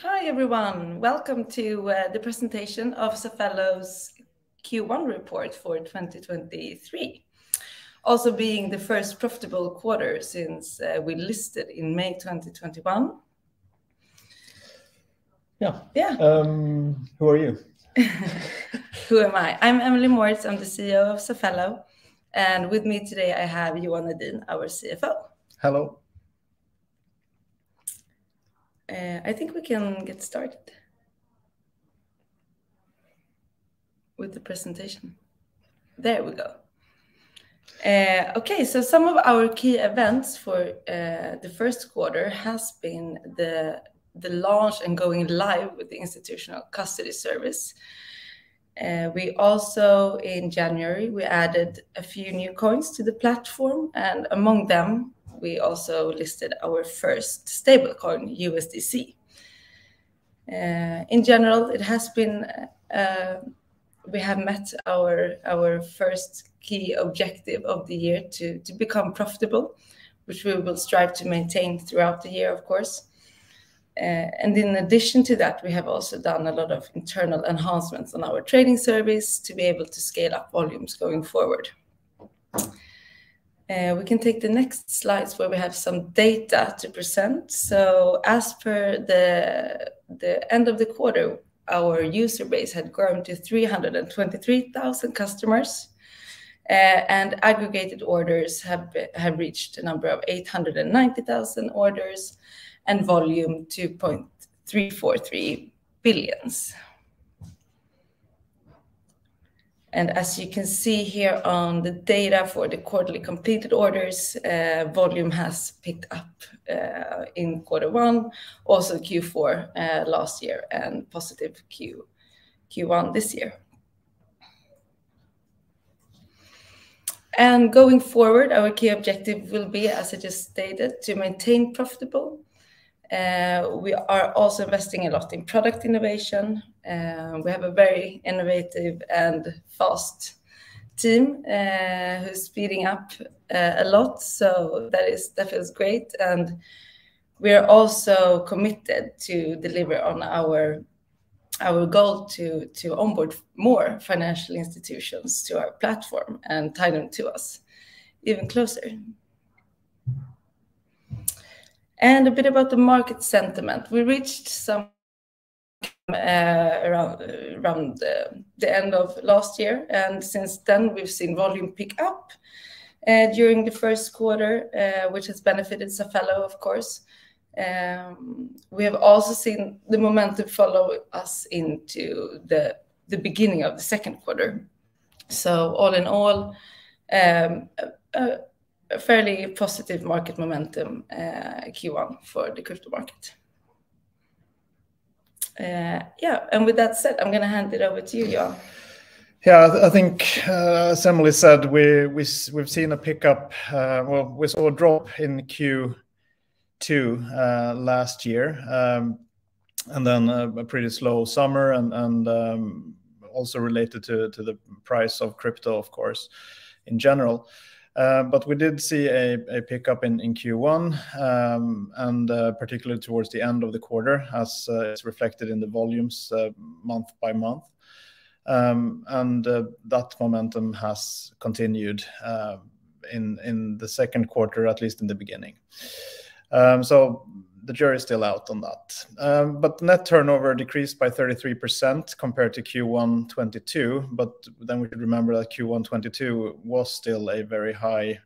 Hi everyone, welcome to the presentation of Safello's Q1 report for 2023. Also being the first profitable quarter since we listed in May 2021. Yeah. Who are you? Who am I? I'm Emelie Moritz, I'm the CEO of Safello. And with me today I have Johan Edin, our CFO. Hello. I think we can get started with the presentation. There we go. Okay, so some of our key events for the first quarter has been the launch and going live with the institutional custody service. We also, in January, we added a few new coins to the platform, and among them, we also listed our first stablecoin, USDC. In general, it has been we have met our first key objective of the year to become profitable, which we will strive to maintain throughout the year, of course. And in addition to that, we have also done a lot of internal enhancements on our trading service to be able to scale up volumes going forward. We can take the next slides where we have some data to present. So as per the end of the quarter, our user base had grown to 323,000 customers, and aggregated orders have reached a number of 890,000 orders and volume 2.343 billions. And as you can see here on the data for the quarterly completed orders, volume has picked up in Q1, also Q4 last year, and positive Q1 this year. And going forward, our key objective will be, as I just stated, to maintain profitable. We are also investing a lot in product innovation. We have a very innovative and fast team who's speeding up a lot, so that feels great. And we are also committed to deliver on our goal to onboard more financial institutions to our platform and tie them to us even closer. And a bit about the market sentiment. We reached some around the end of last year, and since then we've seen volume pick up during the first quarter, which has benefited Safello, of course. We have also seen the momentum follow us into the beginning of the second quarter. So all in all, a fairly positive market momentum Q1 for the crypto market. And with that said, I'm going to hand it over to you, Johan. Yeah, I think, as Emelie said, we've seen a pickup. Well, we saw a drop in Q2 last year, and then a pretty slow summer, and also related to the price of crypto, of course, in general. But we did see a pickup in Q1, and particularly towards the end of the quarter, as it's reflected in the volumes month by month. And that momentum has continued in the second quarter, at least in the beginning. So the jury is still out on that. But net turnover decreased by 33% compared to Q1 22. But then we should remember that Q1 22 was still a very high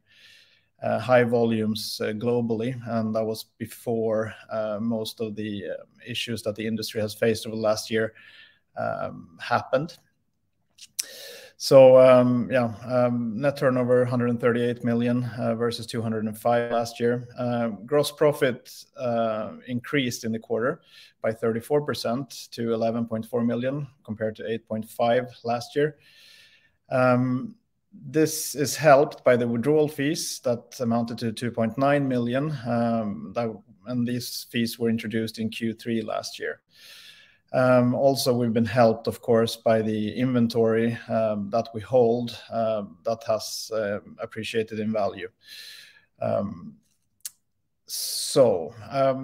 volumes globally, and that was before most of the issues that the industry has faced over the last year happened. So net turnover 138 million versus 205 last year. Gross profit increased in the quarter by 34% to 11.4 million compared to 8.5 last year. This is helped by the withdrawal fees that amounted to 2.9 million, and these fees were introduced in Q3 last year. Also, we've been helped, of course, by the inventory that we hold that has appreciated in value. So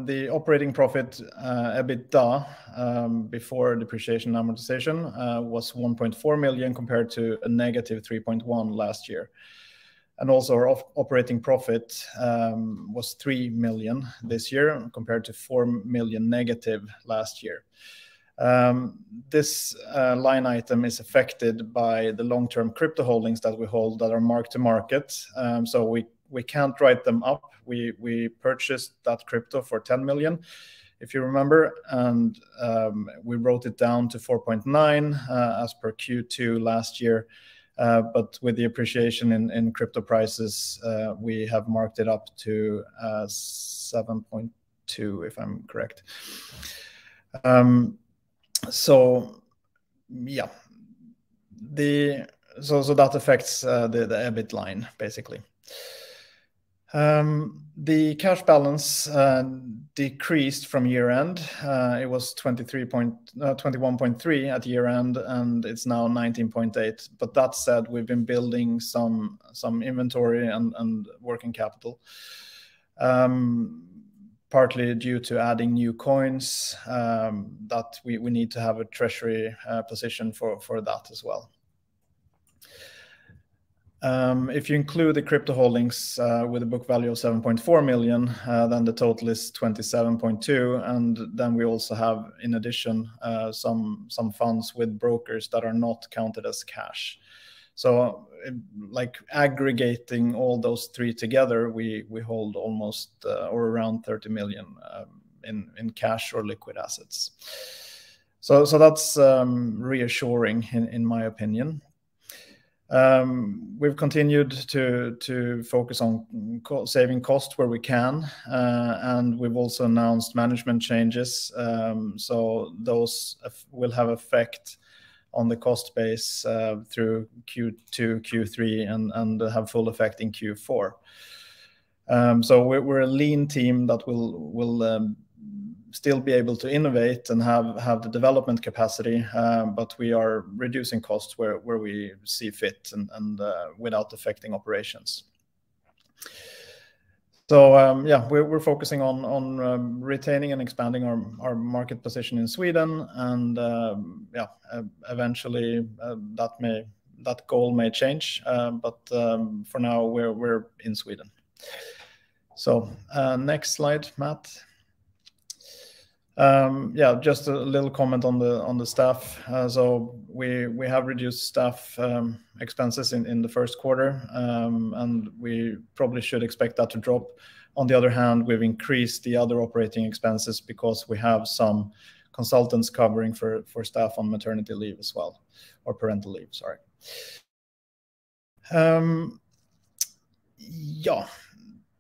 the operating profit, EBITDA, before depreciation and amortization, was 1.4 million compared to a negative 3.1 last year. And also our operating profit was 3 million this year compared to 4 million negative last year. This line item is affected by the long-term crypto holdings that we hold that are marked to market. So we can't write them up. We purchased that crypto for 10 million, if you remember, and we wrote it down to 4.9 as per Q2 last year. But with the appreciation in crypto prices, we have marked it up to 7.2, if I'm correct. So yeah, so that affects the EBIT line basically. The cash balance decreased from year end. It was 21.3 at year end, and it's now 19.8. But that said, we've been building some inventory and working capital, partly due to adding new coins that we need to have a treasury position for that as well. If you include the crypto holdings with a book value of 7.4 million, then the total is 27.2, and then we also have, in addition, some funds with brokers that are not counted as cash. So, like aggregating all those three together, we hold almost or around 30 million in cash or liquid assets. So that's reassuring in my opinion. We've continued to focus on saving cost where we can, and we've also announced management changes. So those will have effect on the cost base through Q2, Q3, and have full effect in Q4. So we're a lean team that will still be able to innovate and have the development capacity, but we are reducing costs where we see fit and without affecting operations. So yeah, we're focusing on retaining and expanding our market position in Sweden, and yeah, eventually that goal may change, but for now we're in Sweden. So next slide, Matt. Yeah, just a little comment on the staff. So we have reduced staff expenses in the first quarter, and we probably should expect that to drop. On the other hand, we've increased the other operating expenses because we have some consultants covering for staff on maternity leave as well, or parental leave, sorry. Yeah,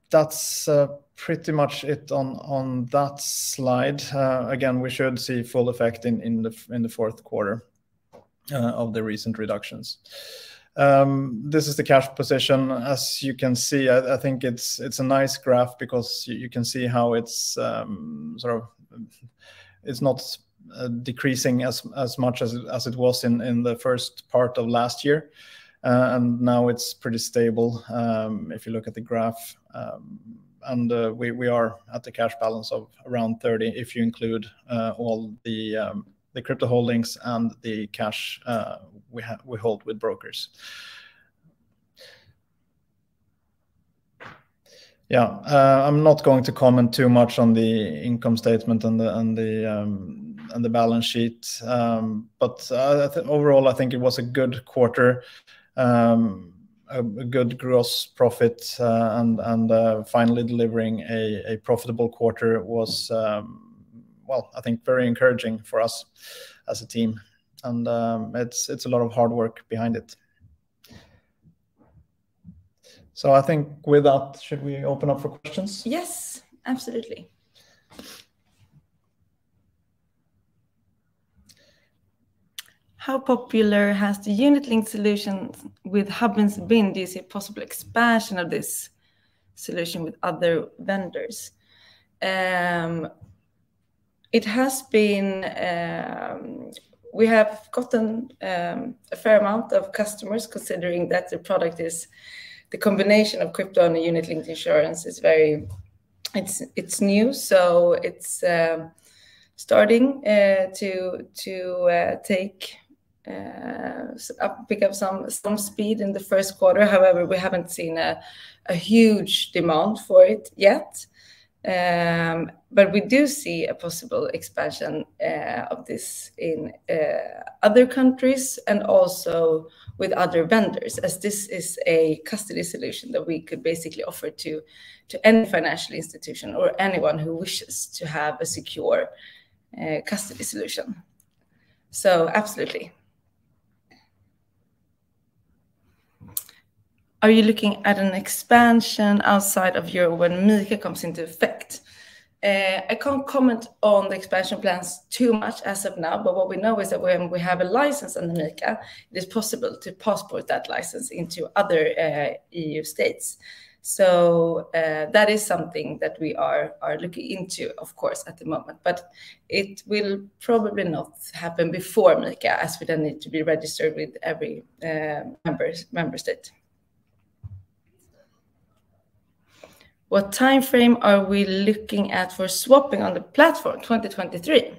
that's pretty much it on that slide. Again, we should see full effect in the fourth quarter of the recent reductions. This is the cash position. As you can see, I think it's a nice graph because you can see how it's it's not decreasing as much as it was in the first part of last year, and now it's pretty stable if you look at the graph. And we are at the cash balance of around 30 if you include all the crypto holdings and the cash we hold with brokers. Yeah, I'm not going to comment too much on the income statement and the balance sheet, but overall I think it was a good quarter. A good gross profit, and finally delivering a profitable quarter was, well, I think very encouraging for us as a team, and it's a lot of hard work behind it. So I think with that, should we open up for questions? Yes, absolutely. How popular has the unit-linked solution with Hubbins been? Do you see a possible expansion of this solution with other vendors? It has been, we have gotten a fair amount of customers, considering that the product is the combination of crypto and a unit-linked insurance is very it's new, so it's starting to pick up some speed in the first quarter. However, we haven't seen a huge demand for it yet. But we do see a possible expansion of this in other countries and also with other vendors, as this is a custody solution that we could basically offer to any financial institution or anyone who wishes to have a secure custody solution. So absolutely. Are you looking at an expansion outside of Europe when MiCA comes into effect? I can't comment on the expansion plans too much as of now, but what we know is that when we have a license under MiCA, it is possible to passport that license into other EU states. So that is something that we are looking into, of course, at the moment, but it will probably not happen before MiCA, as we then need to be registered with every member state. What time frame are we looking at for swapping on the platform? 2023.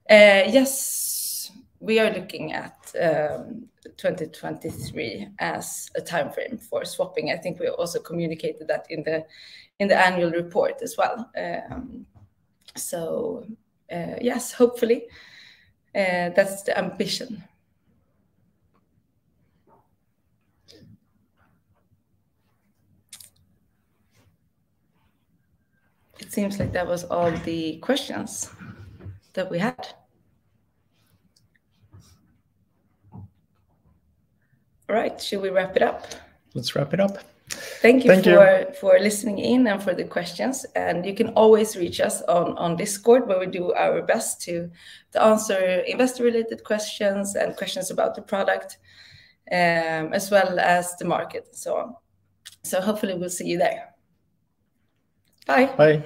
Yes, we are looking at 2023 as a time frame for swapping. I think we also communicated that in the annual report as well. So yes, hopefully that's the ambition. It seems like that was all the questions that we had. All right, should we wrap it up? Let's wrap it up. Thank you for listening in and for the questions. And you can always reach us on Discord, where we do our best to answer investor-related questions and questions about the product, as well as the market and so on. So hopefully we'll see you there. Bye. Bye.